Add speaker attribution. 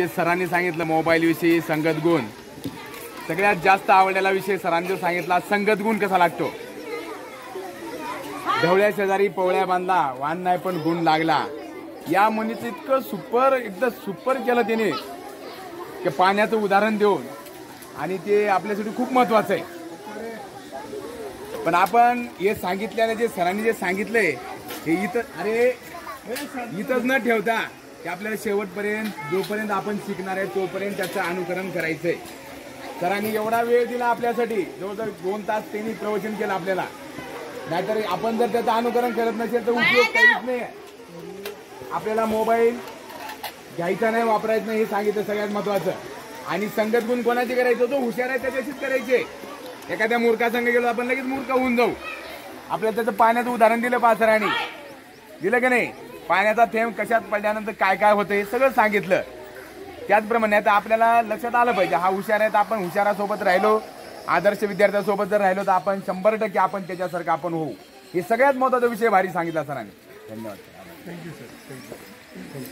Speaker 1: जे सरांनी सांगितलं मोबाईल विषयी संगत गुण, सगळ्यात जास्त आवडलेला विषय सरांनी जो सांगितला संगत गुण कसा लागतो। ढवळ्या शेजारी पवळ्या बांधला वान नाही पण गुण लागला, या म्हणीचं इतकं सुपर एकदम सुपर केलं त्याने की पाण्याचं उदाहरण देऊन, आणि ते आपल्यासाठी खूप महत्वाचं आहे। पण आपण हे सांगितल्याने जे सरांनी जे सांगितलंय हे इथंच न ठेवता ते आपल्याला शेवटपर्यंत जोपर्यंत आपण शिकणार आहे तोपर्यंत त्याचं अनुकरण करायचंय। सरांनी एवढा वेळ दिला आपल्यासाठी, जवळजवळ 2 तास त्यांनी प्रवचन केलं आपल्याला, नाहीतर आपण जर त्याचं अनुकरण करत नसेल तर उपयोग काहीच नाही। आपल्याला मोबाईल घ्यायचा नाही, वापरायचं नाही हे सांगितलं सगळ्यात महत्वाचं। आणि संगत गुण कोणाची करायचं, जो हुशार आहे त्याच्याशीच करायचे। एखाद्या मूर्खासंग गेलो आपण लगेच मूर्ख होऊन जाऊ। आपल्याला त्याचं पाण्याचं उदाहरण दिलं पासरांनी, दिलं का नाही, पाण्याचा थेंब कशात पडल्यानंतर काय काय होतं हे सगळं सांगितलं। त्याचप्रमाणे आता आपल्याला लक्षात आलं पाहिजे हा हुशार आहे तर आपण हुशारासोबत राहिलो, आदर्श विद्यार्थ्यासोबत जर राहिलो तर आपण 100% आपण त्याच्यासारखं आपण होऊ। हे सगळ्यात महत्त्वाचा विषय भारी सांगितला सरांनी। धन्यवाद।
Speaker 2: Thank you sir, thank you.